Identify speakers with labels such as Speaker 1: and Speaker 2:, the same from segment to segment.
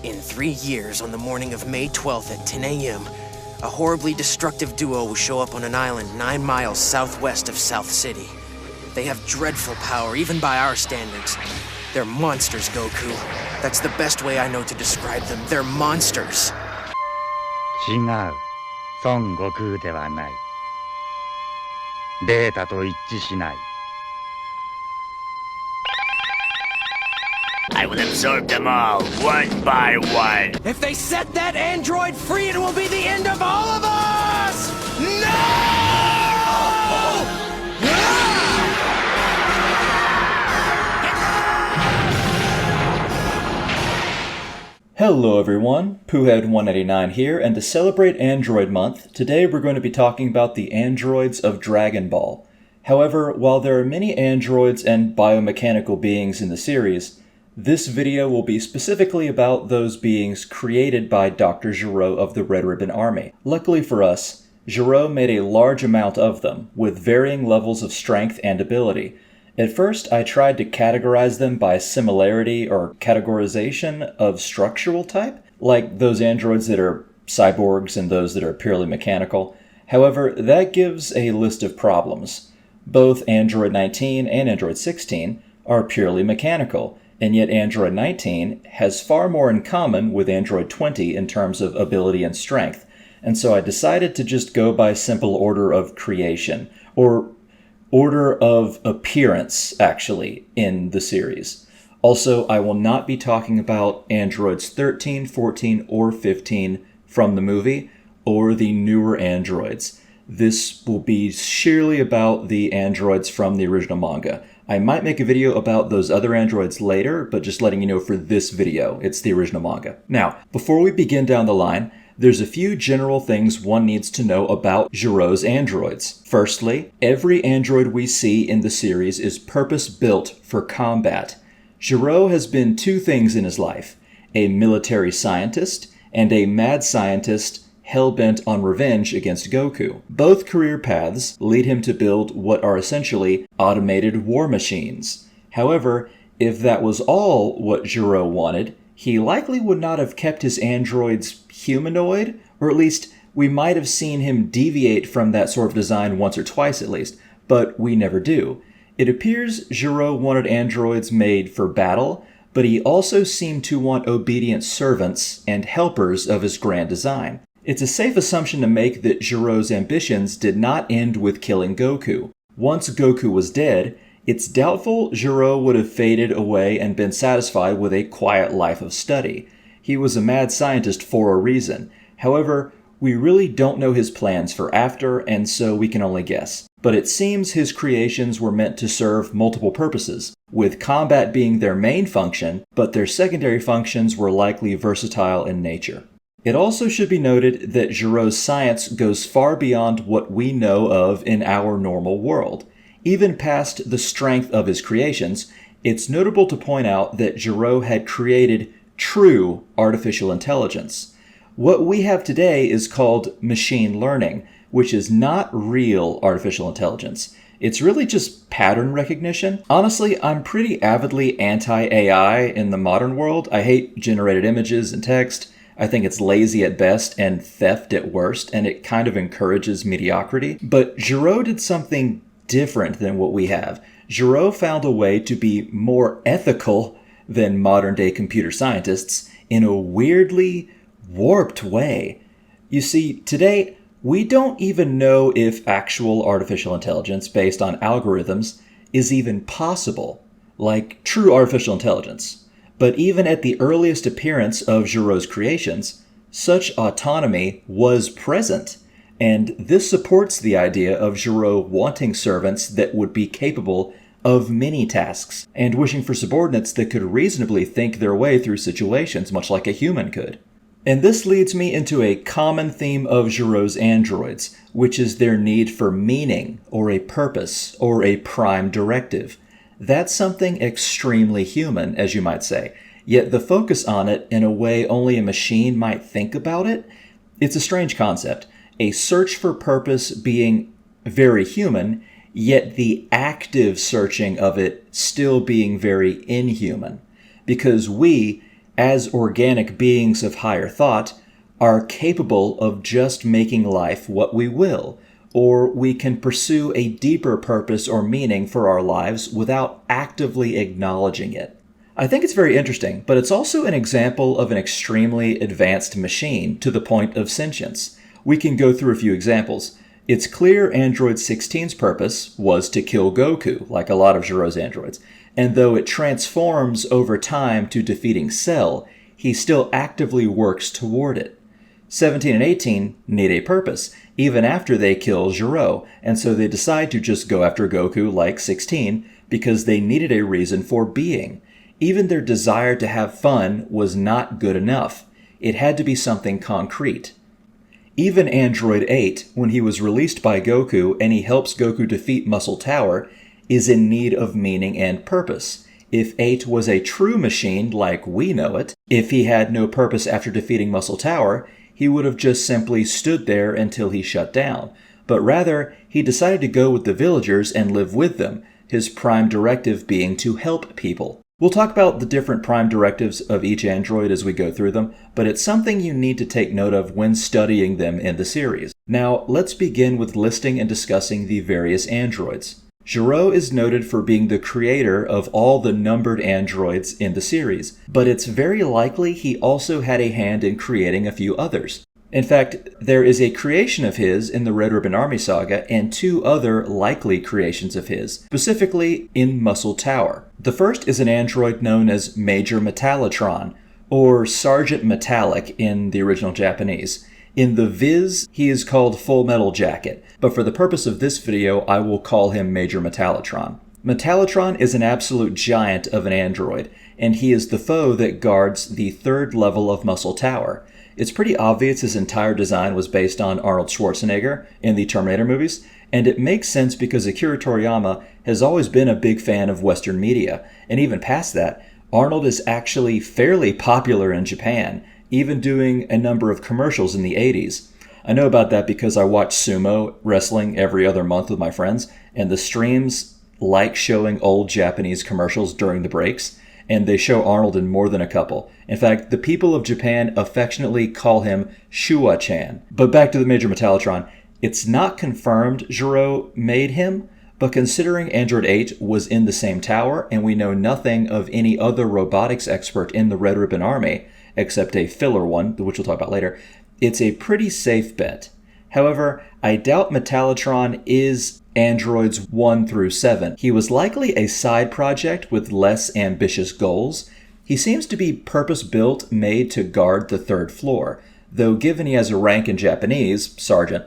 Speaker 1: In 3 years, on the morning of May 12th at 10 a.m., a horribly destructive duo will show up on an island 9 miles southwest of South City. They have dreadful power, even by our standards. They're monsters, Goku. That's the best way I know to describe them. They're monsters.
Speaker 2: 違う。孫悟空ではない。データと一致しない。
Speaker 3: I will absorb them all, one by one.
Speaker 1: If they set that android free, it will be the end of all of us! No!
Speaker 4: Hello everyone, Poohead189 here, and to celebrate Android Month, today we're going to be talking about the androids of Dragon Ball. However, while there are many androids and biomechanical beings in the series, this video will be specifically about those beings created by Dr. Gero of the Red Ribbon Army. Luckily for us, Gero made a large amount of them, with varying levels of strength and ability. At first, I tried to categorize them by similarity or categorization of structural type, like those androids that are cyborgs and those that are purely mechanical. However, that gives a list of problems. Both Android 19 and Android 16 are purely mechanical, and yet Android 19 has far more in common with Android 20 in terms of ability and strength. And so I decided to just go by simple order of creation, or order of appearance, actually, in the series. Also, I will not be talking about androids 13, 14, or 15 from the movie, or the newer androids. This will be sheerly about the androids from the original manga. I might make a video about those other androids later, but just letting you know for this video, it's the original manga. Now, before we begin down the line, there's a few general things one needs to know about Gero's androids. Firstly, every android we see in the series is purpose-built for combat. Gero has been two things in his life: a military scientist and a mad scientist hell-bent on revenge against Goku. Both career paths lead him to build what are essentially automated war machines. However, if that was all what Gero wanted, he likely would not have kept his androids humanoid, or at least we might have seen him deviate from that sort of design once or twice at least, but we never do. It appears Gero wanted androids made for battle, but he also seemed to want obedient servants and helpers of his grand design. It's a safe assumption to make that Gero's ambitions did not end with killing Goku. Once Goku was dead, it's doubtful Gero would have faded away and been satisfied with a quiet life of study. He was a mad scientist for a reason. However, we really don't know his plans for after, and so we can only guess. But it seems his creations were meant to serve multiple purposes, with combat being their main function, but their secondary functions were likely versatile in nature. It also should be noted that Gero's science goes far beyond what we know of in our normal world. Even past the strength of his creations, it's notable to point out that Gero had created true artificial intelligence. What we have today is called machine learning, which is not real artificial intelligence. It's really just pattern recognition. Honestly, I'm pretty avidly anti-AI in the modern world. I hate generated images and text. I think it's lazy at best and theft at worst, and it kind of encourages mediocrity. But Gero did something different than what we have. Gero found a way to be more ethical than modern-day computer scientists in a weirdly warped way. You see, today, we don't even know if actual artificial intelligence based on algorithms is even possible, like true artificial intelligence. But even at the earliest appearance of Gero's creations, such autonomy was present. And this supports the idea of Gero wanting servants that would be capable of many tasks, and wishing for subordinates that could reasonably think their way through situations much like a human could. And this leads me into a common theme of Gero's androids, which is their need for meaning, or a purpose, or a prime directive. That's something extremely human, as you might say, yet the focus on it in a way only a machine might think about it, it's a strange concept. A search for purpose being very human, yet the active searching of it still being very inhuman. Because we, as organic beings of higher thought, are capable of just making life what we will, or we can pursue a deeper purpose or meaning for our lives without actively acknowledging it. I think it's very interesting, but it's also an example of an extremely advanced machine to the point of sentience. We can go through a few examples. It's clear Android 16's purpose was to kill Goku, like a lot of Gero's androids, and though it transforms over time to defeating Cell, he still actively works toward it. 17 and 18 need a purpose, even after they kill Gero, and so they decide to just go after Goku like 16 because they needed a reason for being. Even their desire to have fun was not good enough. It had to be something concrete. Even Android 8, when he was released by Goku and he helps Goku defeat Muscle Tower, is in need of meaning and purpose. If 8 was a true machine like we know it, if he had no purpose after defeating Muscle Tower, he would have just simply stood there until he shut down. But rather, he decided to go with the villagers and live with them, his prime directive being to help people. We'll talk about the different prime directives of each android as we go through them, but it's something you need to take note of when studying them in the series. Now, let's begin with listing and discussing the various androids. Gero is noted for being the creator of all the numbered androids in the series, but it's very likely he also had a hand in creating a few others. In fact, there is a creation of his in the Red Ribbon Army saga and 2 other likely creations of his, specifically in Muscle Tower. The first is an android known as Major Metallotron, or Sergeant Metallic in the original Japanese. In the Viz, he is called Full Metal Jacket, but for the purpose of this video, I will call him Major Metallotron. Metallotron is an absolute giant of an android, and he is the foe that guards the 3rd level of Muscle Tower. It's pretty obvious his entire design was based on Arnold Schwarzenegger in the Terminator movies, and it makes sense because Akira Toriyama has always been a big fan of Western media, and even past that, Arnold is actually fairly popular in Japan, even doing a number of commercials in the 80s. I know about that because I watch sumo wrestling every other month with my friends, and the streams like showing old Japanese commercials during the breaks, and they show Arnold in more than a couple. In fact, the people of Japan affectionately call him Shua-chan. But back to the Major Metallotron, it's not confirmed Gero made him, but considering Android 8 was in the same tower, and we know nothing of any other robotics expert in the Red Ribbon Army, except a filler one, which we'll talk about later, it's a pretty safe bet. However, I doubt Metallotron is androids 1 through 7. He was likely a side project with less ambitious goals. He seems to be purpose-built, made to guard the 3rd floor, though given he has a rank in Japanese, sergeant,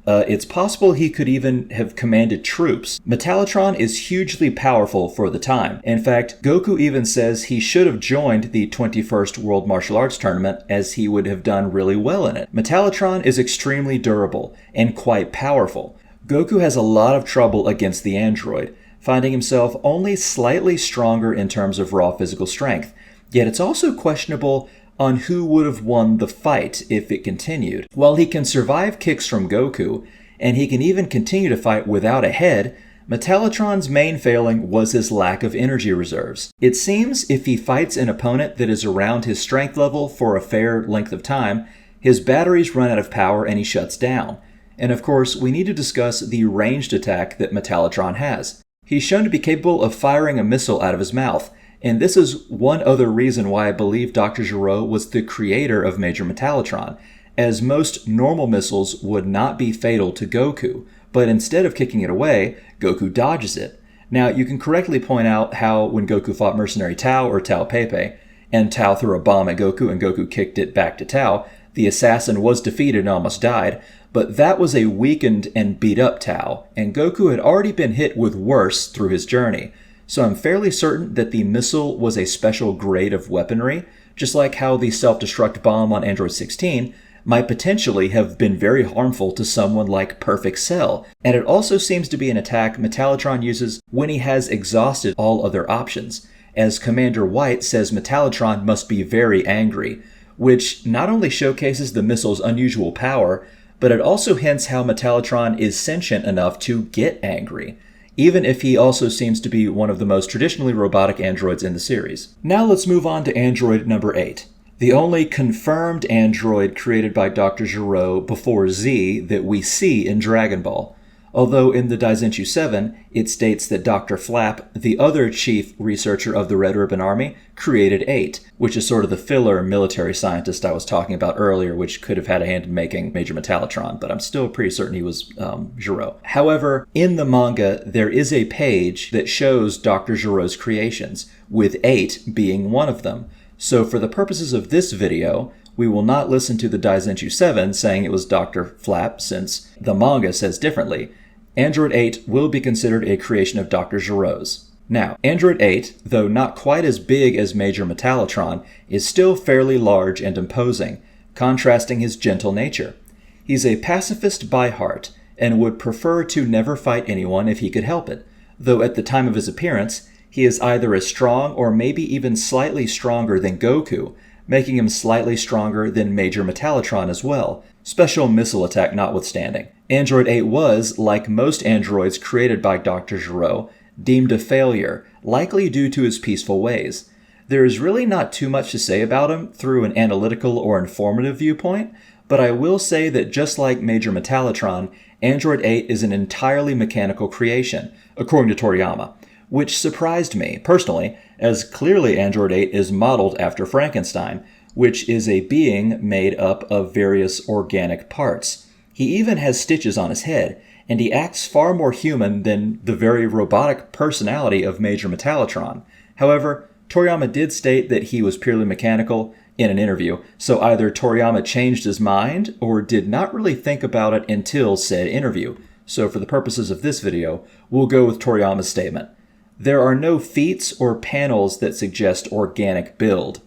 Speaker 4: it's possible he could even have commanded troops. Metallotron is hugely powerful for the time. In fact, Goku even says he should have joined the 21st World Martial Arts Tournament as he would have done really well in it. Metallotron is extremely durable and quite powerful. Goku has a lot of trouble against the android, finding himself only slightly stronger in terms of raw physical strength. Yet it's also questionable on who would have won the fight if it continued. While he can survive kicks from Goku, and he can even continue to fight without a head, Metallotron's main failing was his lack of energy reserves. It seems if he fights an opponent that is around his strength level for a fair length of time, his batteries run out of power and he shuts down. And of course, we need to discuss the ranged attack that Metallotron has. He's shown to be capable of firing a missile out of his mouth, and this is one other reason why I believe Dr. Gero was the creator of Major Metallotron, as most normal missiles would not be fatal to Goku, but instead of kicking it away, Goku dodges it. Now, you can correctly point out how when Goku fought Mercenary Tao or Tao Pepe, and Tao threw a bomb at Goku and Goku kicked it back to Tao, the assassin was defeated and almost died, but that was a weakened and beat up Tao, and Goku had already been hit with worse through his journey. So I'm fairly certain that the missile was a special grade of weaponry, just like how the self-destruct bomb on Android 16 might potentially have been very harmful to someone like Perfect Cell. And it also seems to be an attack Metallotron uses when he has exhausted all other options, as Commander White says Metallotron must be very angry, which not only showcases the missile's unusual power, but it also hints how Metallotron is sentient enough to get angry. even if he also seems to be one of the most traditionally robotic androids in the series. Now let's move on to android number 8. The only confirmed android created by Dr. Gero before Z that we see in Dragon Ball. Although in the Daizenshu 7, it states that Dr. Flap, the other chief researcher of the Red Ribbon Army, created 8, which is sort of the filler military scientist I was talking about earlier, which could have had a hand in making Major Metallotron, but I'm still pretty certain he was Gero. However, in the manga, there is a page that shows Dr. Gero's creations, with 8 being one of them. So for the purposes of this video, we will not listen to the Daizenshu 7 saying it was Dr. Flap, since the manga says differently. Android 8 will be considered a creation of Dr. Gero's. Now, Android 8, though not quite as big as Major Metallotron, is still fairly large and imposing, contrasting his gentle nature. He's a pacifist by heart, and would prefer to never fight anyone if he could help it, though at the time of his appearance, he is either as strong or maybe even slightly stronger than Goku, making him slightly stronger than Major Metallotron as well, special missile attack notwithstanding. Android 8 was, like most androids created by Dr. Gero, deemed a failure, likely due to his peaceful ways. There is really not too much to say about him through an analytical or informative viewpoint, but I will say that just like Major Metallotron, Android 8 is an entirely mechanical creation, according to Toriyama, which surprised me, personally, as clearly Android 8 is modeled after Frankenstein, which is a being made up of various organic parts. He even has stitches on his head, and he acts far more human than the very robotic personality of Major Metallotron. However, Toriyama did state that he was purely mechanical in an interview, so either Toriyama changed his mind or did not really think about it until said interview. So for the purposes of this video, we'll go with Toriyama's statement. There are no feats or panels that suggest organic build,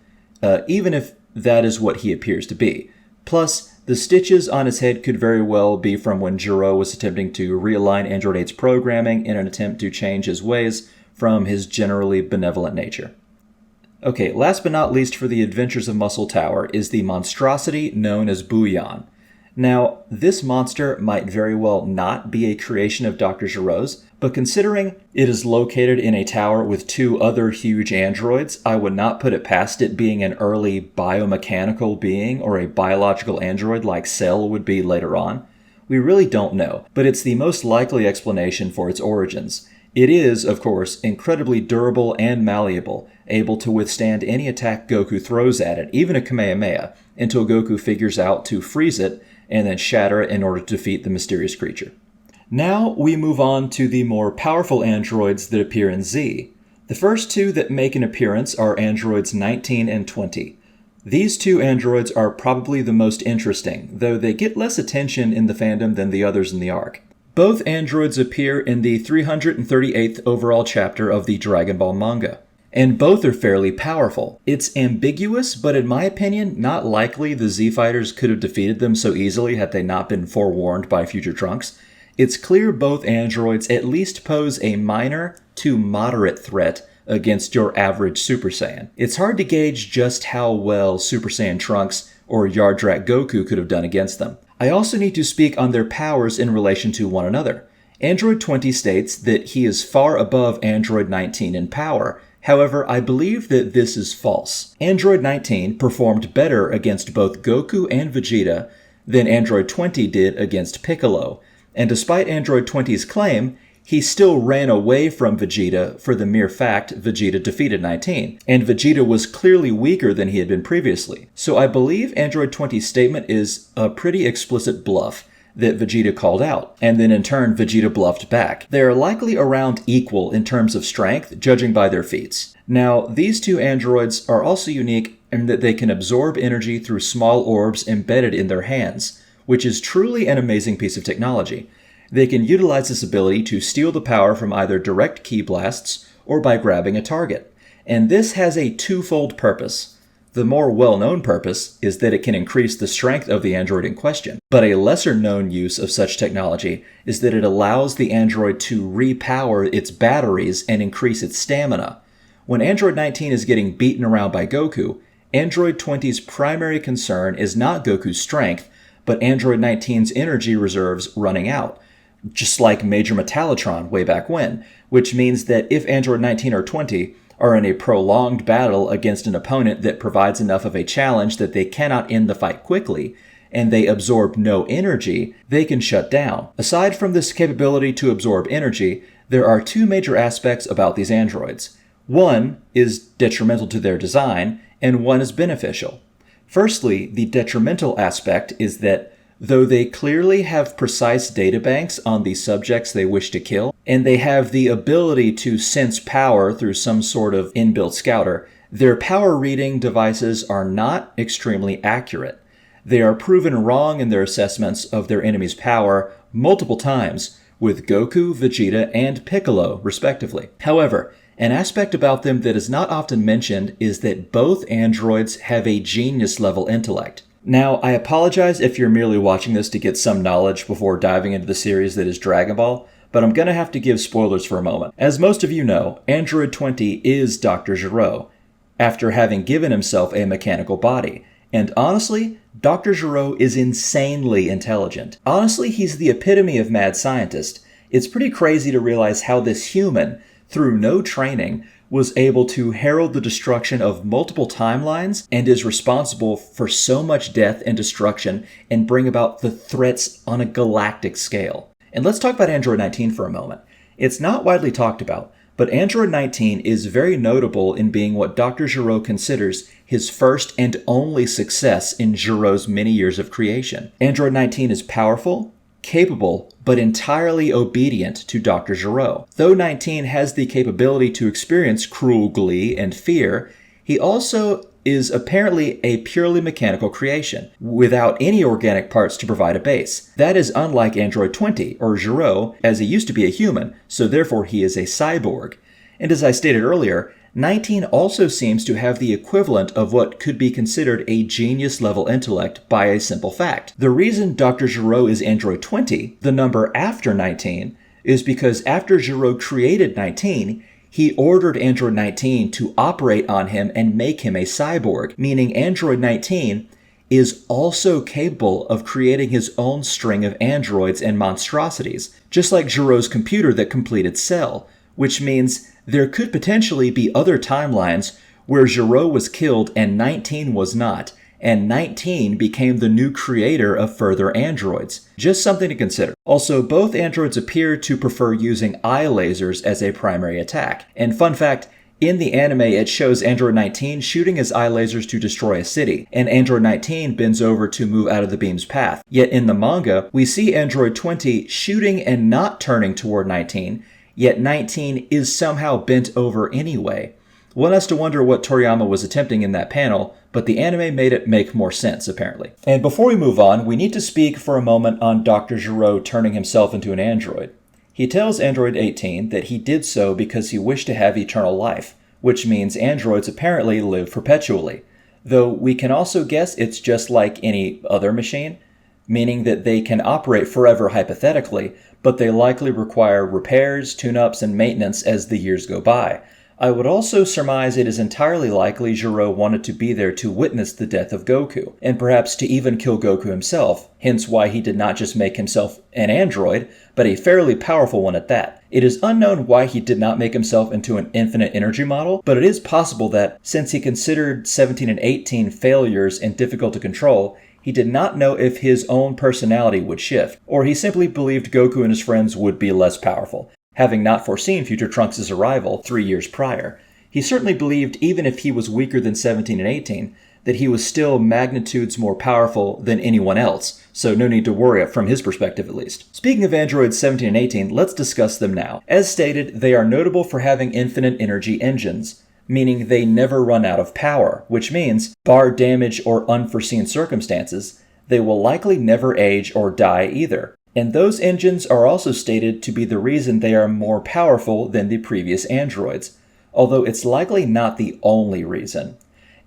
Speaker 4: even if that is what he appears to be. Plus, the stitches on his head could very well be from when Gero was attempting to realign Android 8's programming in an attempt to change his ways from his generally benevolent nature. Okay, last but not least for the Adventures of Muscle Tower is the monstrosity known as Bouillon. Now, this monster might very well not be a creation of Dr. Gero's, but considering it is located in a tower with 2 other huge androids, I would not put it past it being an early biomechanical being or a biological android like Cell would be later on. We really don't know, but it's the most likely explanation for its origins. It is, of course, incredibly durable and malleable, able to withstand any attack Goku throws at it, even a Kamehameha, until Goku figures out to freeze it and then shatter it in order to defeat the mysterious creature. Now we move on to the more powerful androids that appear in Z. The first 2 that make an appearance are androids 19 and 20. These 2 androids are probably the most interesting, though they get less attention in the fandom than the others in the arc. Both androids appear in the 338th overall chapter of the Dragon Ball manga, and both are fairly powerful. It's ambiguous, but in my opinion, not likely the Z Fighters could have defeated them so easily had they not been forewarned by future Trunks. It's clear both androids at least pose a minor to moderate threat against your average Super Saiyan. It's hard to gauge just how well Super Saiyan Trunks or Yardrat Goku could have done against them. I also need to speak on their powers in relation to one another. Android 20 states that he is far above Android 19 in power. However, I believe that this is false. Android 19 performed better against both Goku and Vegeta than Android 20 did against Piccolo. And despite Android 20's claim, he still ran away from Vegeta for the mere fact Vegeta defeated 19, and Vegeta was clearly weaker than he had been previously. So I believe Android 20's statement is a pretty explicit bluff that Vegeta called out, and then in turn Vegeta bluffed back. They are likely around equal in terms of strength, judging by their feats. Now, these 2 androids are also unique in that they can absorb energy through small orbs embedded in their hands, which is truly an amazing piece of technology. They can utilize this ability to steal the power from either direct ki blasts or by grabbing a target. And this has a 2-fold purpose. The more well-known purpose is that it can increase the strength of the android in question, but a lesser-known use of such technology is that it allows the android to repower its batteries and increase its stamina. When Android 19 is getting beaten around by Goku, Android 20's primary concern is not Goku's strength, but Android 19's energy reserves running out, just like Major Metallotron way back when, which means that if Android 19 or 20 are in a prolonged battle against an opponent that provides enough of a challenge that they cannot end the fight quickly, and they absorb no energy, they can shut down. Aside from this capability to absorb energy, there are two major aspects about these androids. One is detrimental to their design, and one is beneficial. Firstly, the detrimental aspect is that though they clearly have precise databanks on the subjects they wish to kill, and they have the ability to sense power through some sort of inbuilt scouter, their power reading devices are not extremely accurate. They are proven wrong in their assessments of their enemy's power multiple times, with Goku, Vegeta, and Piccolo, respectively. However, an aspect about them that is not often mentioned is that both androids have a genius-level intellect. Now, I apologize if you're merely watching this to get some knowledge before diving into the series that is Dragon Ball, but I'm gonna have to give spoilers for a moment. As most of you know, Android 20 is Dr. Gero, after having given himself a mechanical body. And honestly, Dr. Gero is insanely intelligent. Honestly, he's the epitome of mad scientist. It's pretty crazy to realize how this human, through no training, was able to herald the destruction of multiple timelines and is responsible for so much death and destruction and bring about the threats on a galactic scale. And let's talk about Android 19 for a moment. It's not widely talked about, but Android 19 is very notable in being what Dr. Gero considers his first and only success in Gero's many years of creation. Android 19 is powerful, capable, but entirely obedient to Dr. Gero. Though 19 has the capability to experience cruel glee and fear, he also is apparently a purely mechanical creation, without any organic parts to provide a base. That is unlike Android 20, or Gero, as he used to be a human, so therefore he is a cyborg. And as I stated earlier, 19 also seems to have the equivalent of what could be considered a genius-level intellect by a simple fact. The reason Dr. Gero is Android 20, the number after 19, is because after Gero created 19, he ordered Android 19 to operate on him and make him a cyborg, meaning Android 19 is also capable of creating his own string of androids and monstrosities, just like Gero's computer that completed Cell, which means there could potentially be other timelines where Gero was killed and 19 was not, and 19 became the new creator of further androids. Just something to consider. Also, both androids appear to prefer using eye lasers as a primary attack. And fun fact, in the anime it shows Android 19 shooting his eye lasers to destroy a city, and Android 19 bends over to move out of the beam's path. Yet in the manga, we see Android 20 shooting and not turning toward 19, yet 19 is somehow bent over anyway. One has to wonder what Toriyama was attempting in that panel, but the anime made it make more sense, apparently. And before we move on, we need to speak for a moment on Dr. Gero turning himself into an android. He tells Android 18 that he did so because he wished to have eternal life, which means androids apparently live perpetually. Though we can also guess it's just like any other machine, meaning that they can operate forever hypothetically, but they likely require repairs, tune-ups, and maintenance as the years go by. I would also surmise it is entirely likely Gero wanted to be there to witness the death of Goku, and perhaps to even kill Goku himself, hence why he did not just make himself an android, but a fairly powerful one at that. It is unknown why he did not make himself into an infinite energy model, but it is possible that, since he considered 17 and 18 failures and difficult to control, he did not know if his own personality would shift, or he simply believed Goku and his friends would be less powerful, having not foreseen future Trunks' arrival 3 years prior. He certainly believed, even if he was weaker than 17 and 18, that he was still magnitudes more powerful than anyone else, so no need to worry from his perspective at least. Speaking of androids 17 and 18, let's discuss them now. As stated, they are notable for having infinite energy engines, meaning they never run out of power, which means, bar damage or unforeseen circumstances, they will likely never age or die either. And those engines are also stated to be the reason they are more powerful than the previous androids, although it's likely not the only reason.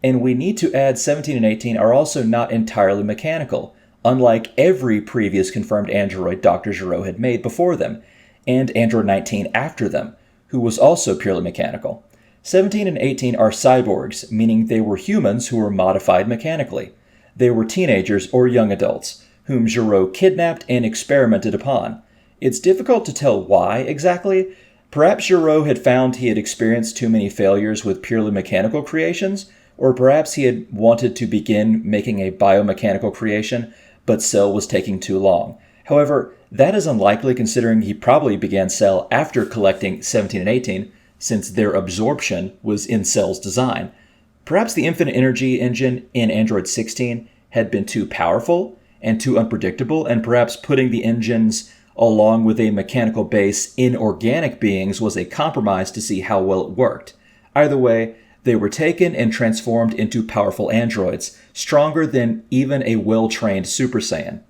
Speaker 4: And we need to add 17 and 18 are also not entirely mechanical, unlike every previous confirmed android Dr. Gero had made before them, and Android 19 after them, who was also purely mechanical. 17 and 18 are cyborgs, meaning they were humans who were modified mechanically. They were teenagers or young adults, whom Gero kidnapped and experimented upon. It's difficult to tell why exactly. Perhaps Gero had found he had experienced too many failures with purely mechanical creations, or perhaps he had wanted to begin making a biomechanical creation, but Cell was taking too long. However, that is unlikely considering he probably began Cell after collecting 17 and 18, since their absorption was in Cell's design. Perhaps the infinite energy engine in Android 16 had been too powerful and too unpredictable, and perhaps putting the engines along with a mechanical base in organic beings was a compromise to see how well it worked. Either way, they were taken and transformed into powerful androids, stronger than even a well-trained Super Saiyan.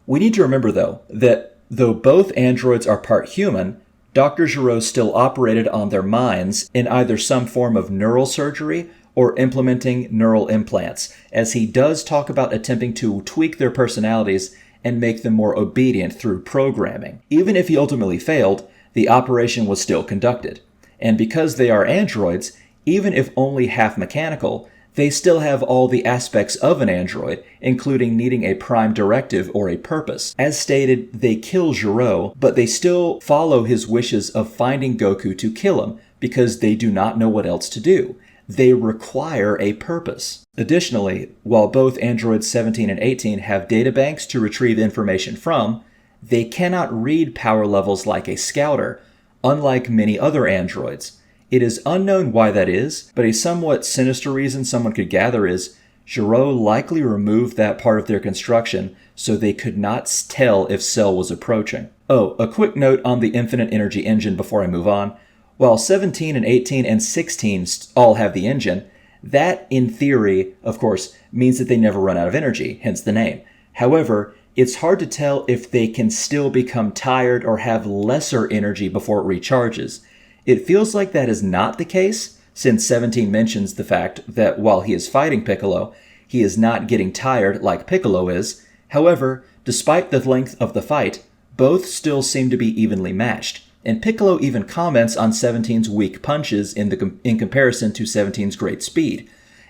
Speaker 4: We need to remember, though, that though both androids are part human, Dr. Gero still operated on their minds in either some form of neural surgery or implementing neural implants, as he does talk about attempting to tweak their personalities and make them more obedient through programming. Even if he ultimately failed, the operation was still conducted. And because they are androids, even if only half mechanical, they still have all the aspects of an android, including needing a prime directive or a purpose. As stated, they kill Gero, but they still follow his wishes of finding Goku to kill him, because they do not know what else to do. They require a purpose. Additionally, while both Androids 17 and 18 have databanks to retrieve information from, they cannot read power levels like a scouter, unlike many other androids. It is unknown why that is, but a somewhat sinister reason someone could gather is Gero likely removed that part of their construction so they could not tell if Cell was approaching. Oh, a quick note on the infinite energy engine before I move on. While 17 and 18 and 16 all have the engine, that, in theory, of course, means that they never run out of energy, hence the name. However, it's hard to tell if they can still become tired or have lesser energy before it recharges. It feels like that is not the case, since 17 mentions the fact that while he is fighting Piccolo, he is not getting tired like Piccolo is. However, despite the length of the fight, both still seem to be evenly matched. And Piccolo even comments on 17's weak punches in comparison to 17's great speed.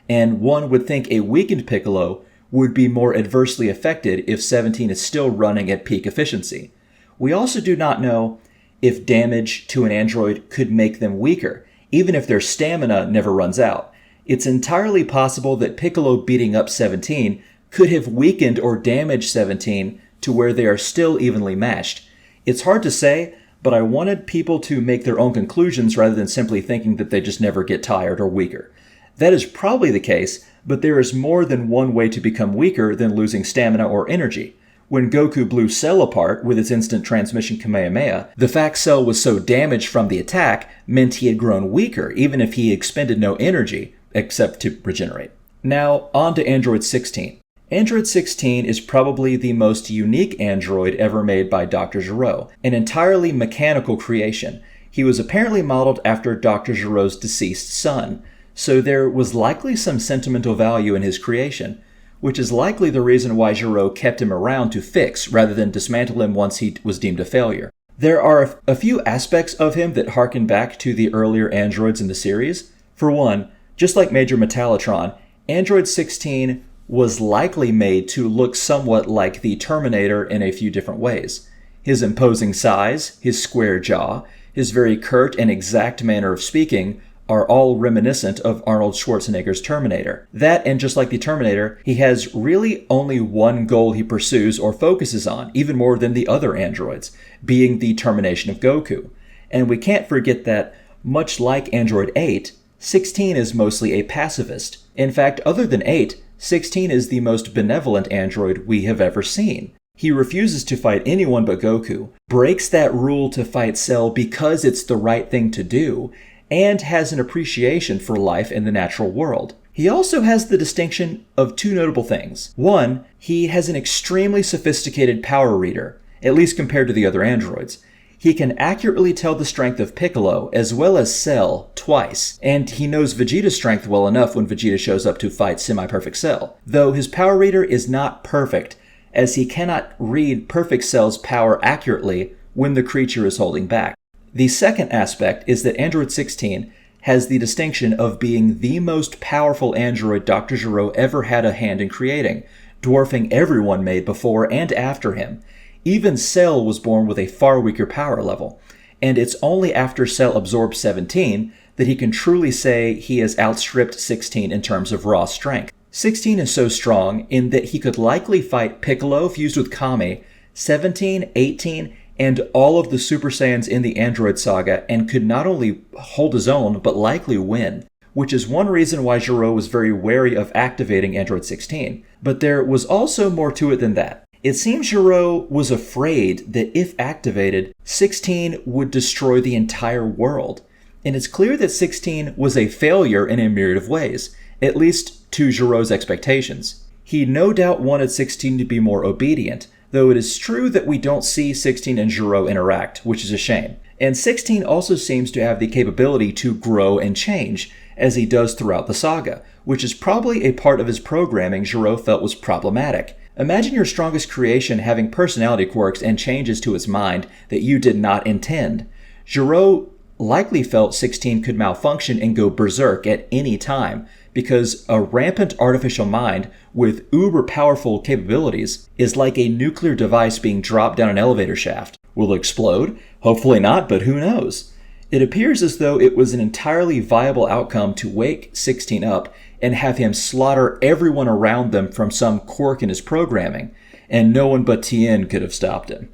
Speaker 4: And one would think a weakened Piccolo would be more adversely affected if 17 is still running at peak efficiency. We also do not know if damage to an android could make them weaker, even if their stamina never runs out. It's entirely possible that Piccolo beating up 17 could have weakened or damaged 17 to where they are still evenly matched. It's hard to say, but I wanted people to make their own conclusions rather than simply thinking that they just never get tired or weaker. That is probably the case, but there is more than one way to become weaker than losing stamina or energy. When Goku blew Cell apart with its instant transmission Kamehameha, the fact Cell was so damaged from the attack meant he had grown weaker, even if he expended no energy, except to regenerate. Now, on to Android 16. Android 16 is probably the most unique android ever made by Dr. Gero, an entirely mechanical creation. He was apparently modeled after Dr. Gero's deceased son, so there was likely some sentimental value in his creation, which is likely the reason why Gero kept him around to fix rather than dismantle him once he was deemed a failure. There are a few aspects of him that harken back to the earlier androids in the series. For one, just like Major Metallotron, Android 16 was likely made to look somewhat like the Terminator in a few different ways. His imposing size, his square jaw, his very curt and exact manner of speaking are all reminiscent of Arnold Schwarzenegger's Terminator. That, and just like the Terminator, he has really only one goal he pursues or focuses on, even more than the other androids, being the termination of Goku. And we can't forget that, much like Android 8, 16 is mostly a pacifist. In fact, other than 8, 16 is the most benevolent android we have ever seen. He refuses to fight anyone but Goku, breaks that rule to fight Cell because it's the right thing to do, and has an appreciation for life in the natural world. He also has the distinction of two notable things. One, he has an extremely sophisticated power reader, at least compared to the other androids. He can accurately tell the strength of Piccolo as well as Cell twice, and he knows Vegeta's strength well enough when Vegeta shows up to fight semi-perfect Cell. Though his power reader is not perfect, as he cannot read perfect Cell's power accurately when the creature is holding back. The second aspect is that Android 16 has the distinction of being the most powerful android Dr. Gero ever had a hand in creating, dwarfing everyone made before and after him. Even Cell was born with a far weaker power level, and it's only after Cell absorbs 17 that he can truly say he has outstripped 16 in terms of raw strength. 16 is so strong in that he could likely fight Piccolo fused with Kami, 17, 18, and all of the Super Saiyans in the Android saga, and could not only hold his own, but likely win, which is one reason why Gero was very wary of activating Android 16. But there was also more to it than that. It seems Gero was afraid that if activated, 16 would destroy the entire world. And it's clear that 16 was a failure in a myriad of ways, at least to Gero's expectations. He no doubt wanted 16 to be more obedient, though it is true that we don't see 16 and Gero interact, which is a shame. And 16 also seems to have the capability to grow and change, as he does throughout the saga, which is probably a part of his programming Gero felt was problematic. Imagine your strongest creation having personality quirks and changes to its mind that you did not intend. Gero likely felt 16 could malfunction and go berserk at any time, because a rampant artificial mind with uber-powerful capabilities is like a nuclear device being dropped down an elevator shaft. Will it explode? Hopefully not, but who knows? It appears as though it was an entirely viable outcome to wake 16 up and have him slaughter everyone around them from some quirk in his programming, and no one but Tien could have stopped him.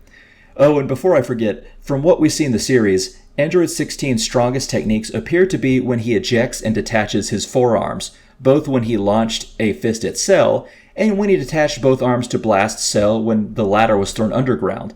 Speaker 4: Oh, and before I forget, from what we see in the series, Android 16's strongest techniques appear to be when he ejects and detaches his forearms, both when he launched a fist at Cell, and when he detached both arms to blast Cell when the latter was thrown underground.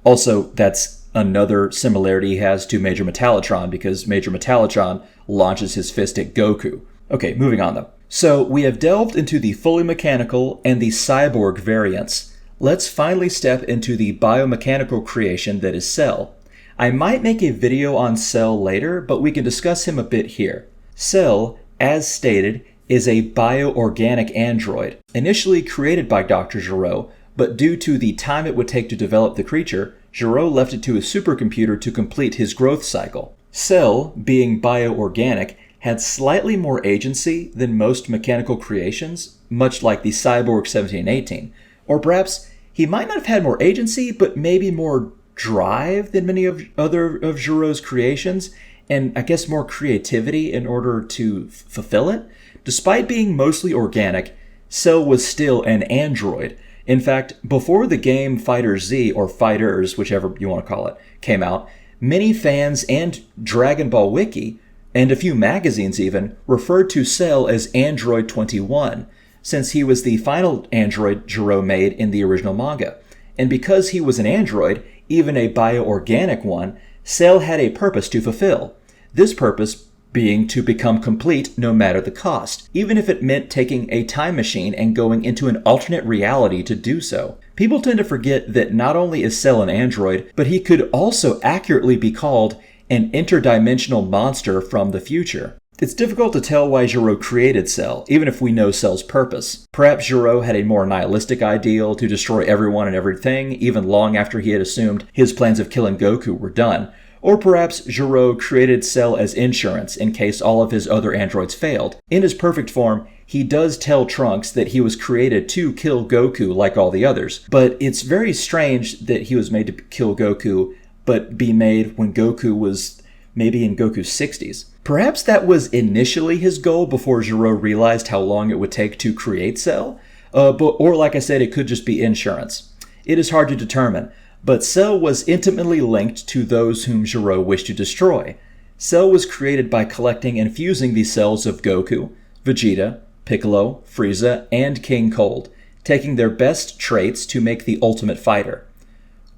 Speaker 4: Also, that's another similarity he has to Major Metallotron, because Major Metallotron launches his fist at Goku. Okay, moving on though. So, we have delved into the fully mechanical and the cyborg variants. Let's finally step into the biomechanical creation that is Cell. I might make a video on Cell later, but we can discuss him a bit here. Cell, as stated, is a bioorganic android, initially created by Dr. Gero, but due to the time it would take to develop the creature, Gero left it to his supercomputer to complete his growth cycle. Cell, being bioorganic, had slightly more agency than most mechanical creations, much like the Cyborg 1718. Or perhaps he might not have had more agency, but maybe more drive than many of Gero's creations, and I guess more creativity in order to fulfill it. Despite being mostly organic, Cell was still an android. In fact, before the game Fighter Z, or Fighters, whichever you want to call it, came out, many fans and Dragon Ball Wiki, and a few magazines even, referred to Cell as Android 21, since he was the final android Gero made in the original manga. And because he was an android, even a bioorganic one, Cell had a purpose to fulfill. This purpose being to become complete no matter the cost, even if it meant taking a time machine and going into an alternate reality to do so. People tend to forget that not only is Cell an android, but he could also accurately be called an interdimensional monster from the future. It's difficult to tell why Gero created Cell, even if we know Cell's purpose. Perhaps Gero had a more nihilistic ideal to destroy everyone and everything, even long after he had assumed his plans of killing Goku were done. Or perhaps Gero created Cell as insurance in case all of his other androids failed. In his perfect form, he does tell Trunks that he was created to kill Goku like all the others. But it's very strange that he was made to kill Goku, but be made when Goku was maybe in Goku's 60s. Perhaps that was initially his goal before Gero realized how long it would take to create Cell. Or like I said, it could just be insurance. It is hard to determine. But Cell was intimately linked to those whom Gero wished to destroy. Cell was created by collecting and fusing the cells of Goku, Vegeta, Piccolo, Frieza, and King Cold, taking their best traits to make the ultimate fighter.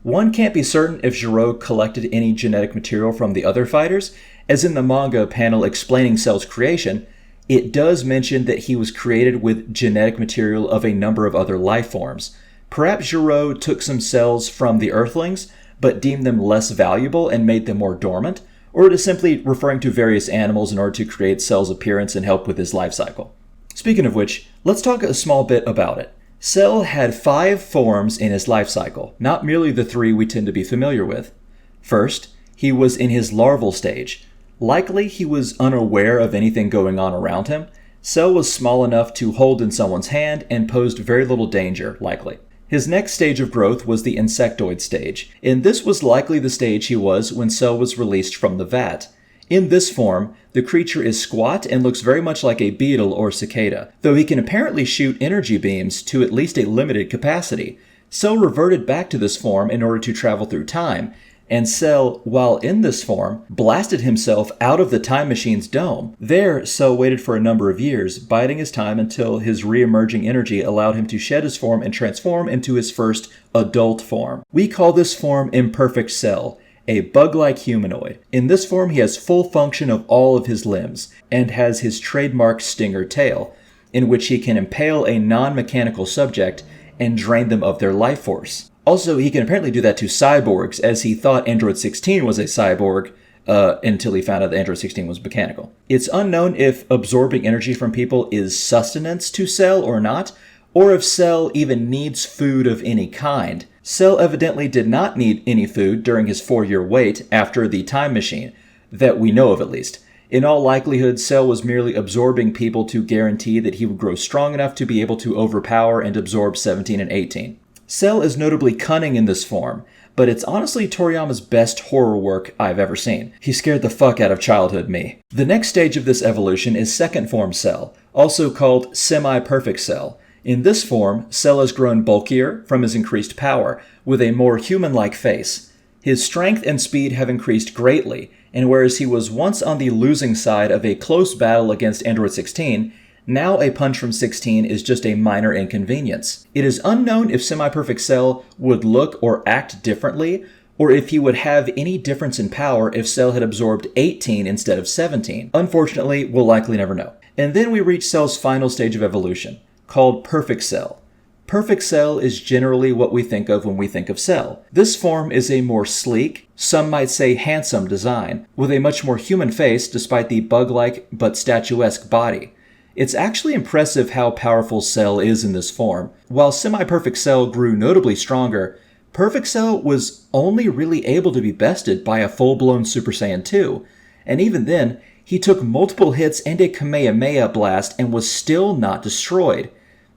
Speaker 4: One can't be certain if Gero collected any genetic material from the other fighters, as in the manga panel explaining Cell's creation, it does mention that he was created with genetic material of a number of other life forms. Perhaps Gero took some cells from the Earthlings, but deemed them less valuable and made them more dormant, or it is simply referring to various animals in order to create Cell's appearance and help with his life cycle. Speaking of which, let's talk a small bit about it. Cell had 5 forms in his life cycle, not merely the 3 we tend to be familiar with. First, he was in his larval stage. Likely he was unaware of anything going on around him. Cell was small enough to hold in someone's hand and posed very little danger, likely. His next stage of growth was the insectoid stage, and this was likely the stage he was when Cell was released from the vat. In this form, the creature is squat and looks very much like a beetle or cicada, though he can apparently shoot energy beams to at least a limited capacity. Cell reverted back to this form in order to travel through time, and Cell, while in this form, blasted himself out of the time machine's dome. There, Cell waited for a number of years, biding his time until his re-emerging energy allowed him to shed his form and transform into his first adult form. We call this form Imperfect Cell, a bug-like humanoid. In this form, he has full function of all of his limbs, and has his trademark stinger tail, in which he can impale a non-mechanical subject and drain them of their life force. Also, he can apparently do that to cyborgs, as he thought Android 16 was a cyborg until he found out that Android 16 was mechanical. It's unknown if absorbing energy from people is sustenance to Cell or not, or if Cell even needs food of any kind. Cell evidently did not need any food during his 4-year wait after the time machine, that we know of at least. In all likelihood, Cell was merely absorbing people to guarantee that he would grow strong enough to be able to overpower and absorb 17 and 18. Cell is notably cunning in this form, but it's honestly Toriyama's best horror work I've ever seen. He scared the fuck out of childhood me. The next stage of this evolution is second form Cell, also called semi-perfect Cell. In this form, Cell has grown bulkier from his increased power, with a more human-like face. His strength and speed have increased greatly, and whereas he was once on the losing side of a close battle against Android 16, now a punch from 16 is just a minor inconvenience. It is unknown if Semi-Perfect Cell would look or act differently, or if he would have any difference in power if Cell had absorbed 18 instead of 17. Unfortunately, we'll likely never know. And then we reach Cell's final stage of evolution, called Perfect Cell. Perfect Cell is generally what we think of when we think of Cell. This form is a more sleek, some might say handsome design, with a much more human face despite the bug-like but statuesque body. It's actually impressive how powerful Cell is in this form. While Semi-Perfect Cell grew notably stronger, Perfect Cell was only really able to be bested by a full-blown Super Saiyan 2, and even then, he took multiple hits and a Kamehameha blast and was still not destroyed,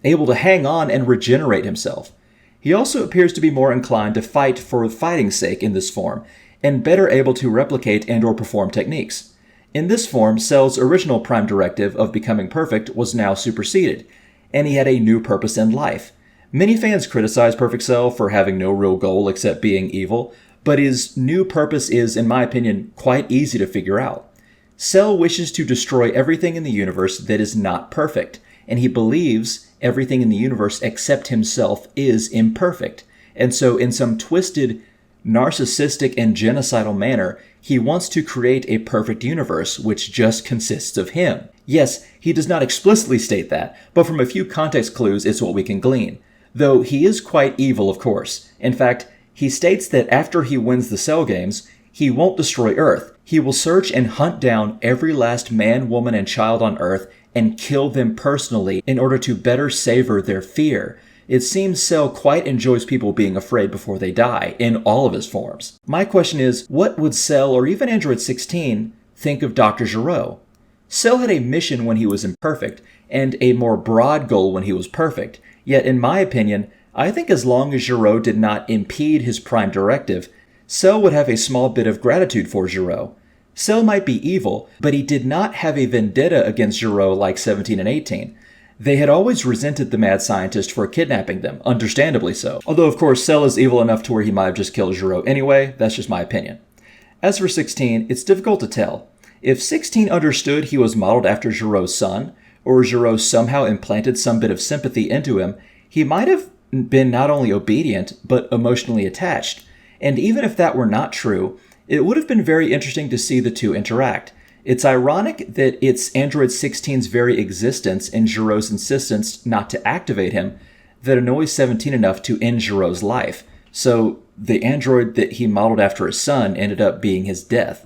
Speaker 4: able to hang on and regenerate himself. He also appears to be more inclined to fight for fighting's sake in this form, and better able to replicate and/or perform techniques. In this form, Cell's original prime directive of becoming perfect was now superseded, and he had a new purpose in life. Many fans criticize Perfect Cell for having no real goal except being evil, but his new purpose is, in my opinion, quite easy to figure out. Cell wishes to destroy everything in the universe that is not perfect, and he believes everything in the universe except himself is imperfect, and so in some twisted, narcissistic, and genocidal manner, he wants to create a perfect universe which just consists of him. Yes, he does not explicitly state that, but from a few context clues it's what we can glean. Though he is quite evil, of course. In fact, he states that after he wins the Cell games, he won't destroy Earth. He will search and hunt down every last man, woman, and child on Earth and kill them personally in order to better savor their fear. It seems Cell quite enjoys people being afraid before they die, in all of his forms. My question is, what would Cell, or even Android 16, think of Dr. Gero? Cell had a mission when he was imperfect, and a more broad goal when he was perfect. Yet, in my opinion, I think as long as Gero did not impede his prime directive, Cell would have a small bit of gratitude for Gero. Cell might be evil, but he did not have a vendetta against Gero like 17 and 18. They had always resented the mad scientist for kidnapping them, understandably so. Although, of course, Cell is evil enough to where he might have just killed Gero anyway, that's just my opinion. As for 16, it's difficult to tell. If 16 understood he was modeled after Gero's son, or Gero somehow implanted some bit of sympathy into him, he might have been not only obedient, but emotionally attached. And even if that were not true, it would have been very interesting to see the two interact. It's ironic that it's Android 16's very existence and Gero's insistence not to activate him that annoys 17 enough to end Gero's life. So the android that he modeled after his son ended up being his death.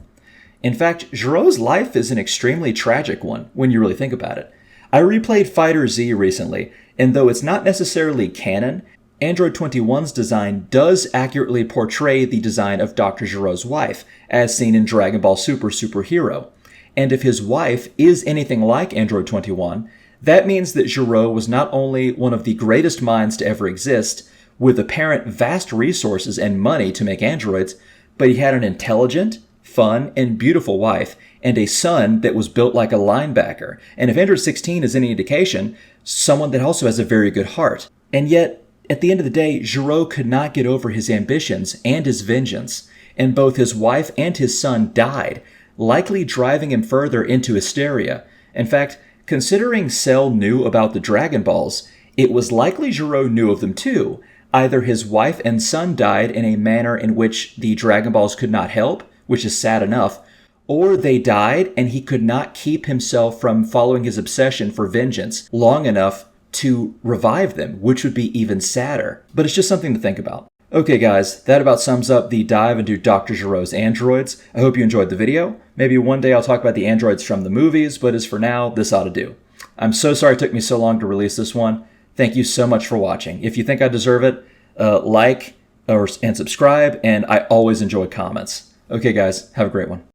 Speaker 4: In fact, Gero's life is an extremely tragic one when you really think about it. I replayed Fighter Z recently, and though it's not necessarily canon, Android 21's design does accurately portray the design of Dr. Gero's wife, as seen in Dragon Ball Super Super Hero. And if his wife is anything like Android 21, that means that Gero was not only one of the greatest minds to ever exist, with apparent vast resources and money to make androids, but he had an intelligent, fun, and beautiful wife, and a son that was built like a linebacker. And if Android 16 is any indication, someone that also has a very good heart. And yet, at the end of the day, Gero could not get over his ambitions and his vengeance, and both his wife and his son died, likely driving him further into hysteria. In fact, considering Cell knew about the Dragon Balls, it was likely Gero knew of them too. Either his wife and son died in a manner in which the Dragon Balls could not help, which is sad enough, or they died and he could not keep himself from following his obsession for vengeance long enough to revive them, which would be even sadder. But it's just something to think about. Okay guys, that about sums up the dive into Dr. Gero's androids. I hope you enjoyed the video. Maybe one day I'll talk about the androids from the movies, but as for now, this ought to do. I'm so sorry it took me so long to release this one. Thank you so much for watching. If you think I deserve it, like and subscribe, and I always enjoy comments. Okay guys, have a great one.